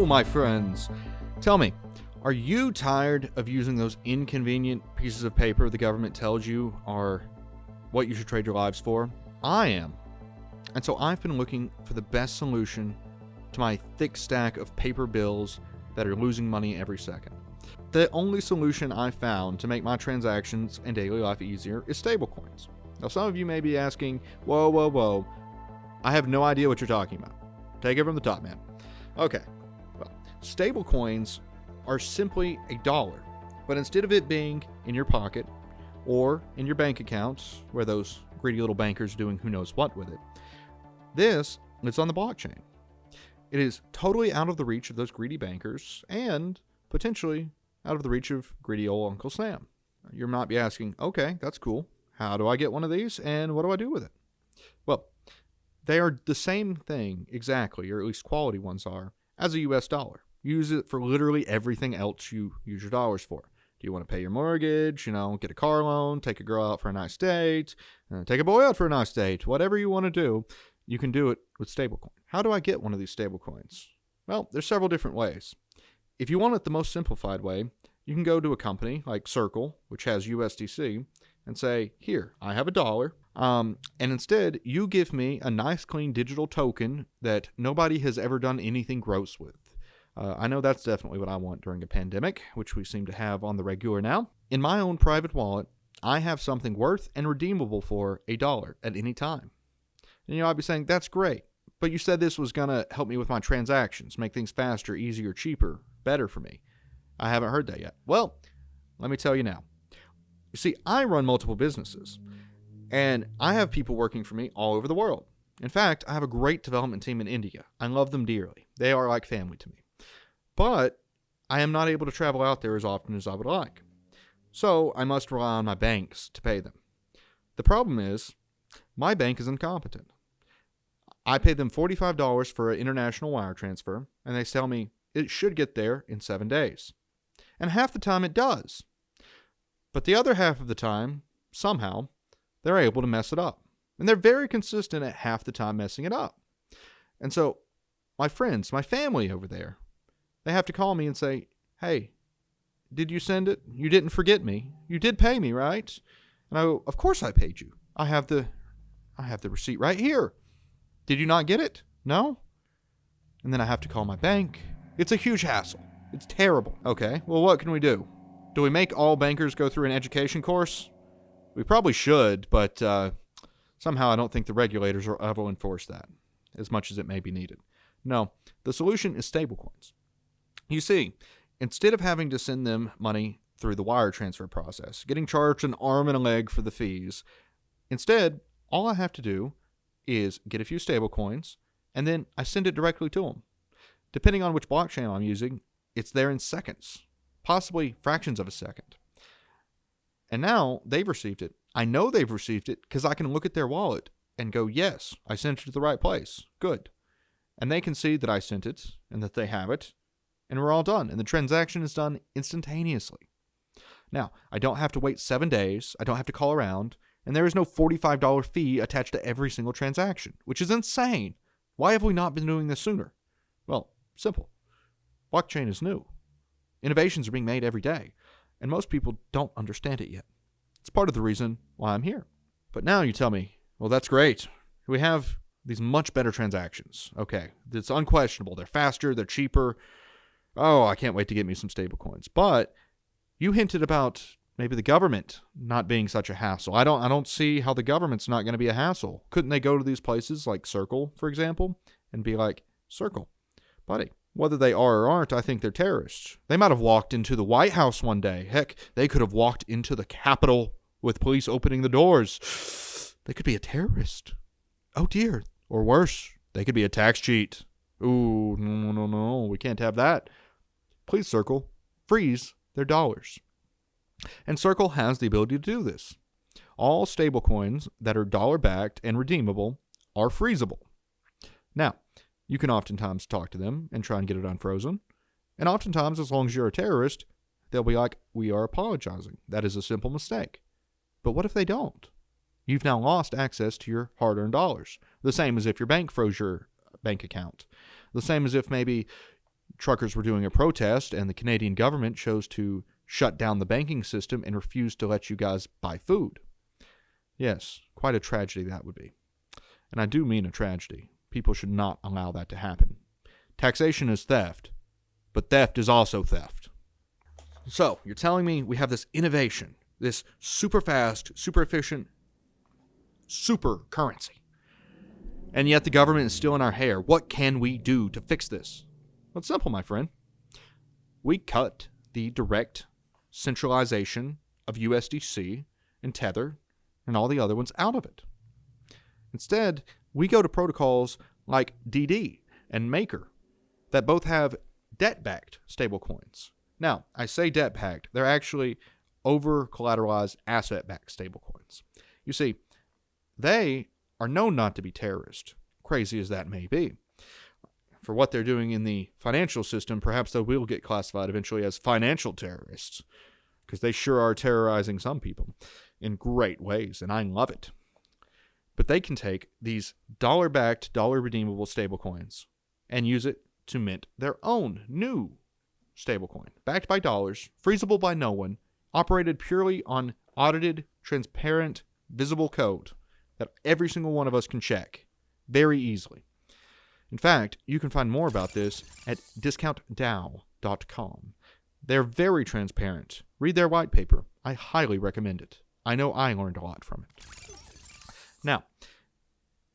my friends. Tell me, are you tired of using those inconvenient pieces of paper the government tells you are what you should trade your lives for? I am. And so I've been looking for the best solution to my thick stack of paper bills that are losing money every second. The only solution I found to make my transactions and daily life easier is stablecoins. Now, some of you may be asking, whoa, I have no idea what you're talking about. Take it from the top, man. Okay, well, stablecoins are simply a dollar, but instead of it being in your pocket or in your bank accounts, where those greedy little bankers are doing who knows what with it, this is on the blockchain. It is totally out of the reach of those greedy bankers and potentially out of the reach of greedy old Uncle Sam. You might be asking, okay, that's cool. How do I get one of these and what do I do with it? Well, they are the same thing exactly, or at least quality ones are, as a US dollar. Use it for literally everything else you use your dollars for. Do you want to pay your mortgage, get a car loan, take a girl out for a nice date, take a boy out for a nice date, whatever you want to do, you can do it with stablecoin. How do I get one of these stablecoins? Well, there's several different ways. If you want it the most simplified way, you can go to a company like Circle, which has USDC, and say, here, I have $1. And instead, you give me a nice, clean digital token that nobody has ever done anything gross with. I know that's definitely what I want during a pandemic, which we seem to have on the regular now. In my own private wallet, I have something worth and redeemable for $1 at any time. And I'd be saying, that's great, but you said this was going to help me with my transactions, make things faster, easier, cheaper, better for me. I haven't heard that yet. Well, let me tell you now. You see, I run multiple businesses, and I have people working for me all over the world. In fact, I have a great development team in India. I love them dearly. They are like family to me. But I am not able to travel out there as often as I would like. So I must rely on my banks to pay them. The problem is, my bank is incompetent. I pay them $45 for an international wire transfer, and they tell me it should get there in 7 days. And half the time it does. But the other half of the time, somehow, they're able to mess it up. And they're very consistent at half the time messing it up. And so, my friends, my family over there, they have to call me and say, hey, did you send it? You didn't forget me. You did pay me, right? And I go, of course I paid you. I have the receipt right here. Did you not get it? No? And then I have to call my bank. It's a huge hassle. It's terrible. Okay, well, what can we do? Do we make all bankers go through an education course? We probably should, but somehow I don't think the regulators will ever enforce that, as much as it may be needed. No, the solution is stablecoins. You see, instead of having to send them money through the wire transfer process, getting charged an arm and a leg for the fees, instead, all I have to do is get a few stablecoins, and then I send it directly to them. Depending on which blockchain I'm using, it's there in seconds, possibly fractions of a second. And now they've received it. I know they've received it because I can look at their wallet and go, yes, I sent it to the right place. Good. And they can see that I sent it and that they have it, and we're all done. And the transaction is done instantaneously. Now, I don't have to wait 7 days. I don't have to call around. And there is no $45 fee attached to every single transaction, which is insane. Why have we not been doing this sooner? Well, simple. Blockchain is new. Innovations are being made every day, and most people don't understand it yet. It's part of the reason why I'm here. But now you tell me, well, that's great. We have these much better transactions. Okay, it's unquestionable. They're faster, they're cheaper. Oh, I can't wait to get me some stablecoins. But you hinted about maybe the government not being such a hassle. I don't see how the government's not going to be a hassle. Couldn't they go to these places like Circle, for example, and be like, Circle, buddy, whether they are or aren't, I think they're terrorists. They might have walked into the White House one day. Heck, they could have walked into the Capitol with police opening the doors. They could be a terrorist. Oh dear. Or worse, they could be a tax cheat. Ooh, no, we can't have that. Please, Circle, freeze their dollars. And Circle has the ability to do this. All stablecoins that are dollar-backed and redeemable are freezable. Now, you can oftentimes talk to them and try and get it unfrozen. And oftentimes, as long as you're a terrorist, they'll be like, we are apologizing. That is a simple mistake. But what if they don't? You've now lost access to your hard-earned dollars. The same as if your bank froze your bank account. The same as if maybe truckers were doing a protest and the Canadian government chose to shut down the banking system and refused to let you guys buy food. Yes, quite a tragedy that would be. And I do mean a tragedy. People should not allow that to happen. Taxation is theft, but theft is also theft. So, you're telling me we have this innovation, this super fast, super efficient, super currency, and yet the government is still in our hair. What can we do to fix this? Well, it's simple, my friend. We cut the direct centralization of USDC and Tether and all the other ones out of it. Instead, we go to protocols like DD and Maker that both have debt-backed stablecoins. Now, I say debt-backed. They're actually over-collateralized asset-backed stablecoins. You see, they are known not to be terrorists, crazy as that may be. For what they're doing in the financial system, perhaps they will get classified eventually as financial terrorists, because they sure are terrorizing some people in great ways, and I love it. But they can take these dollar-backed, dollar-redeemable stablecoins and use it to mint their own new stablecoin, backed by dollars, freezable by no one, operated purely on audited, transparent, visible code that every single one of us can check very easily. In fact, you can find more about this at discountdao.com. They're very transparent. Read their white paper. I highly recommend it. I know I learned a lot from it. Now,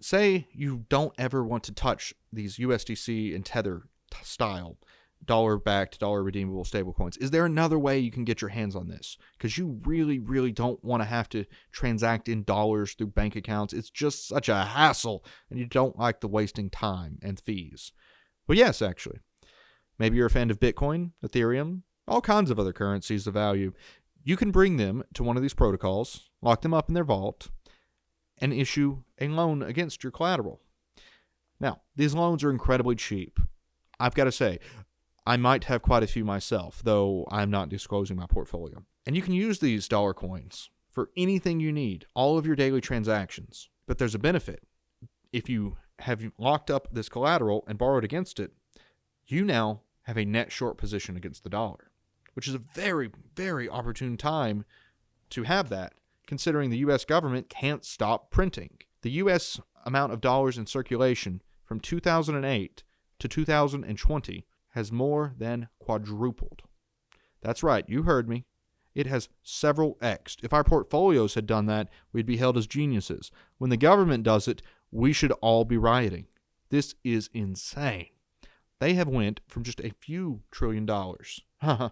say you don't ever want to touch these USDC and Tether style dollar-backed, dollar-redeemable stablecoins. Is there another way you can get your hands on this? Because you really, really don't want to have to transact in dollars through bank accounts. It's just such a hassle, and you don't like the wasting time and fees. Well, yes, actually. Maybe you're a fan of Bitcoin, Ethereum, all kinds of other currencies of value. You can bring them to one of these protocols, lock them up in their vault, and issue a loan against your collateral. Now, these loans are incredibly cheap. I've got to say, I might have quite a few myself, though I'm not disclosing my portfolio. And you can use these dollar coins for anything you need, all of your daily transactions. But there's a benefit. If you have locked up this collateral and borrowed against it, you now have a net short position against the dollar, which is a very, very opportune time to have that, considering the U.S. government can't stop printing. The U.S. amount of dollars in circulation from 2008 to 2020 has more than quadrupled. That's right, you heard me. It has several X'd. If our portfolios had done that, we'd be held as geniuses. When the government does it, we should all be rioting. This is insane. They have went from just a few $1 trillion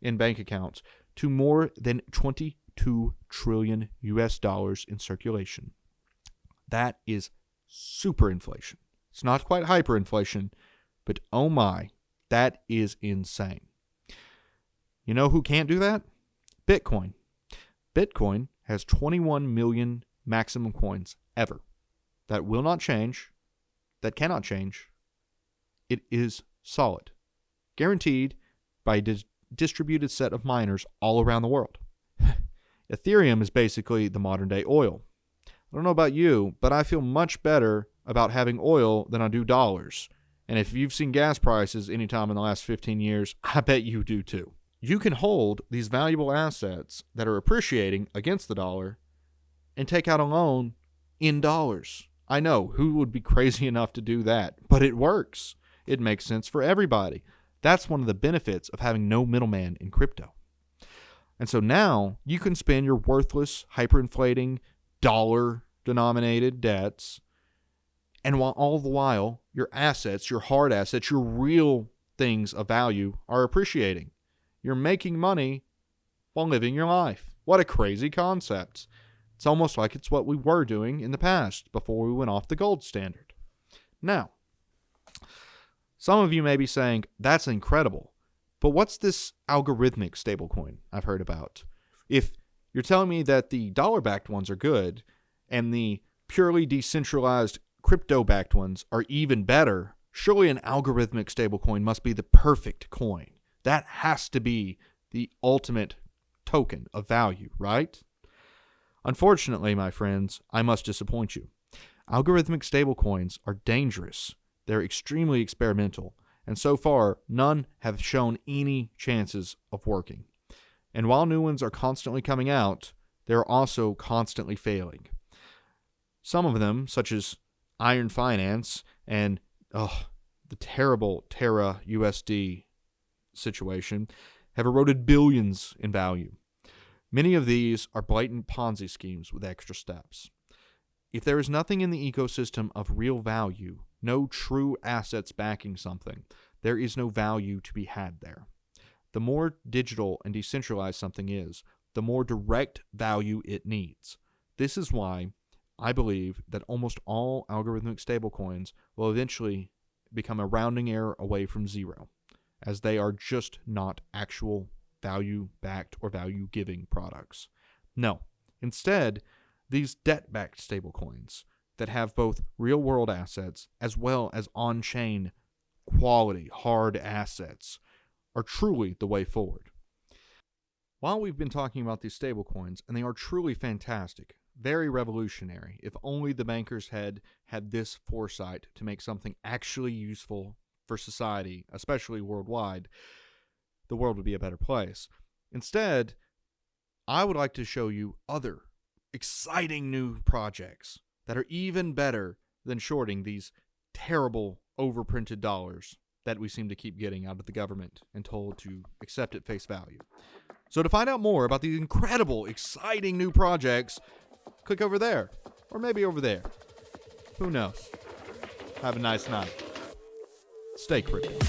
in bank accounts to more than 22 trillion US dollars in circulation. That is super inflation. It's not quite hyperinflation, but oh my, that is insane. You know who can't do that? Bitcoin. Bitcoin has 21 million maximum coins ever. That will not change. That cannot change. It is solid. Guaranteed by a distributed set of miners all around the world. Ethereum is basically the modern day oil. I don't know about you, but I feel much better about having oil than I do dollars. And if you've seen gas prices anytime in the last 15 years, I bet you do too. You can hold these valuable assets that are appreciating against the dollar and take out a loan in dollars. I know, who would be crazy enough to do that? But it works. It makes sense for everybody. That's one of the benefits of having no middleman in crypto. And so now you can spend your worthless, hyperinflating, dollar-denominated debts, and all the while, your assets, your hard assets, your real things of value are appreciating. You're making money while living your life. What a crazy concept. It's almost like it's what we were doing in the past before we went off the gold standard. Now, some of you may be saying, that's incredible, but what's this algorithmic stablecoin I've heard about? If you're telling me that the dollar-backed ones are good and the purely decentralized crypto-backed ones are even better, surely an algorithmic stablecoin must be the perfect coin. That has to be the ultimate token of value, right? Unfortunately, my friends, I must disappoint you. Algorithmic stablecoins are dangerous. They're extremely experimental, and so far, none have shown any chances of working. And while new ones are constantly coming out, they're also constantly failing. Some of them, such as Iron Finance and the terrible Terra USD situation, have eroded billions in value. Many of these are blatant Ponzi schemes with extra steps. If there is nothing in the ecosystem of real value, no true assets backing something, there is no value to be had there. The more digital and decentralized something is, the more direct value it needs. This is why I believe that almost all algorithmic stablecoins will eventually become a rounding error away from zero, as they are just not actual value-backed or value-giving products. No, instead, these debt-backed stablecoins that have both real-world assets as well as on-chain quality, hard assets are truly the way forward. While we've been talking about these stablecoins, and they are truly fantastic, very revolutionary, if only the bankers had this foresight to make something actually useful for society, especially worldwide, the world would be a better place. Instead, I would like to show you other exciting new projects that are even better than shorting these terrible overprinted dollars that we seem to keep getting out of the government and told to accept at face value. So to find out more about these incredible, exciting new projects, click over there, or maybe over there. Who knows? Have a nice night. Stay crypto.